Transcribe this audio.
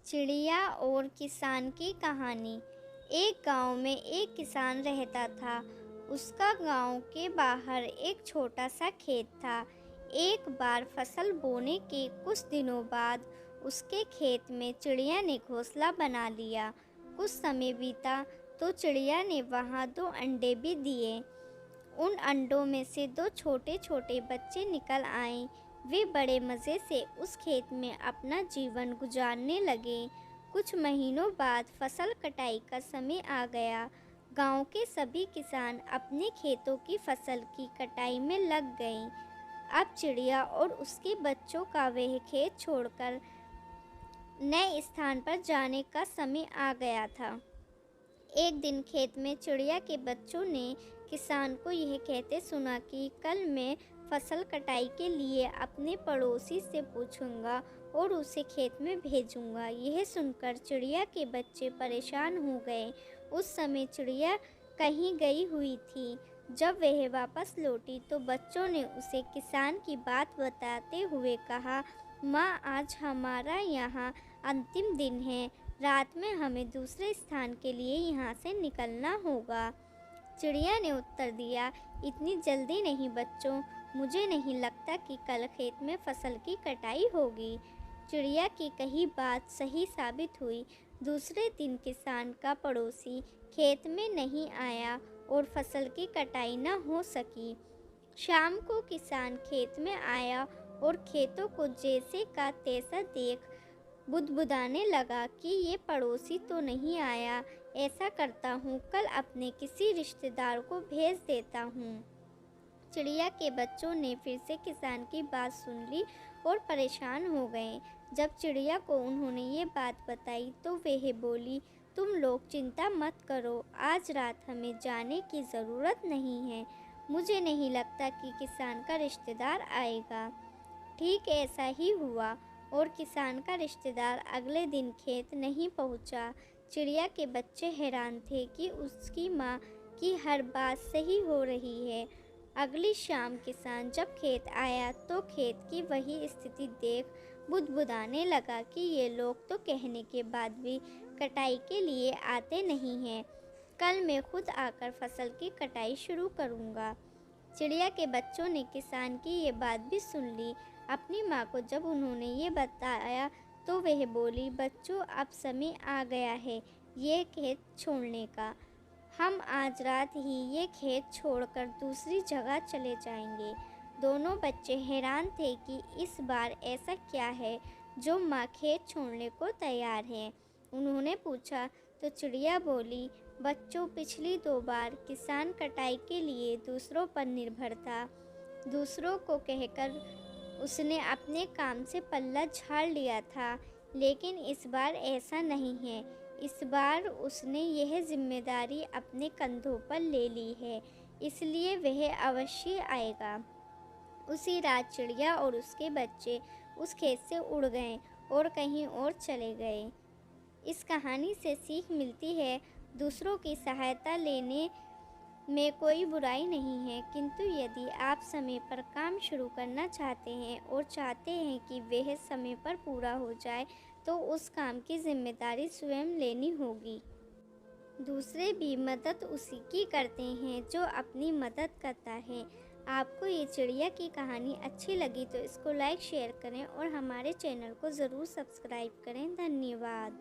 चिड़िया और किसान की कहानी। एक गांव में एक किसान रहता था। उसका गांव के बाहर एक छोटा सा खेत था। एक बार फसल बोने के कुछ दिनों बाद उसके खेत में चिड़िया ने घोंसला बना लिया। कुछ समय बीता तो चिड़िया ने वहां 2 अंडे भी दिए। उन अंडों में से 2 छोटे छोटे बच्चे निकल आए। वे बड़े मज़े से उस खेत में अपना जीवन गुजारने लगे। कुछ महीनों बाद फसल कटाई का समय आ गया। गांव के सभी किसान अपने खेतों की फसल की कटाई में लग गए। अब चिड़िया और उसके बच्चों का वह खेत छोड़कर नए स्थान पर जाने का समय आ गया था। एक दिन खेत में चिड़िया के बच्चों ने किसान को यह कहते सुना कि कल मैं फसल कटाई के लिए अपने पड़ोसी से पूछूंगा और उसे खेत में भेजूंगा। यह सुनकर चिड़िया के बच्चे परेशान हो गए। उस समय चिड़िया कहीं गई हुई थी। जब वह वापस लौटी तो बच्चों ने उसे किसान की बात बताते हुए कहा, माँ, आज हमारा यहाँ अंतिम दिन है। रात में हमें दूसरे स्थान के लिए यहाँ से निकलना होगा। चिड़िया ने उत्तर दिया, इतनी जल्दी नहीं बच्चों, मुझे नहीं लगता कि कल खेत में फसल की कटाई होगी। चिड़िया की कही बात सही साबित हुई। दूसरे दिन किसान का पड़ोसी खेत में नहीं आया और फसल की कटाई न हो सकी। शाम को किसान खेत में आया और खेतों को जैसे का तैसा देख बुदबुदाने लगा कि ये पड़ोसी तो नहीं आया। ऐसा करता हूँ, कल अपने किसी रिश्तेदार को भेज देता हूँ। चिड़िया के बच्चों ने फिर से किसान की बात सुन ली और परेशान हो गए। जब चिड़िया को उन्होंने ये बात बताई तो वह बोली, तुम लोग चिंता मत करो, आज रात हमें जाने की ज़रूरत नहीं है। मुझे नहीं लगता कि किसान का रिश्तेदार आएगा। ठीक ऐसा ही हुआ और किसान का रिश्तेदार अगले दिन खेत नहीं पहुंचा। चिड़िया के बच्चे हैरान थे कि उसकी माँ की हर बात सही हो रही है। अगली शाम किसान जब खेत आया तो खेत की वही स्थिति देख बुदबुदाने लगा कि ये लोग तो कहने के बाद भी कटाई के लिए आते नहीं हैं। कल मैं खुद आकर फसल की कटाई शुरू करूँगा। चिड़िया के बच्चों ने किसान की ये बात भी सुन ली। अपनी माँ को जब उन्होंने ये बताया तो वह बोली, बच्चों, अब समय आ गया है ये खेत छोड़ने का। हम आज रात ही ये खेत छोड़कर दूसरी जगह चले जाएंगे। दोनों बच्चे हैरान थे कि इस बार ऐसा क्या है जो माँ खेत छोड़ने को तैयार है। उन्होंने पूछा तो चिड़िया बोली, बच्चों, पिछली 2 बार किसान कटाई के लिए दूसरों पर निर्भर था। दूसरों को कहकर उसने अपने काम से पल्ला झाड़ लिया था, लेकिन इस बार ऐसा नहीं है। इस बार उसने यह जिम्मेदारी अपने कंधों पर ले ली है, इसलिए वह अवश्य आएगा। उसी रात चिड़िया और उसके बच्चे उस खेत से उड़ गए और कहीं और चले गए। इस कहानी से सीख मिलती है, दूसरों की सहायता लेने में कोई बुराई नहीं है, किंतु यदि आप समय पर काम शुरू करना चाहते हैं और चाहते हैं कि वह समय पर पूरा हो जाए, तो उस काम की जिम्मेदारी स्वयं लेनी होगी। दूसरे भी मदद उसी की करते हैं जो अपनी मदद करता है। आपको ये चिड़िया की कहानी अच्छी लगी तो इसको लाइक शेयर करें और हमारे चैनल को ज़रूर सब्सक्राइब करें। धन्यवाद।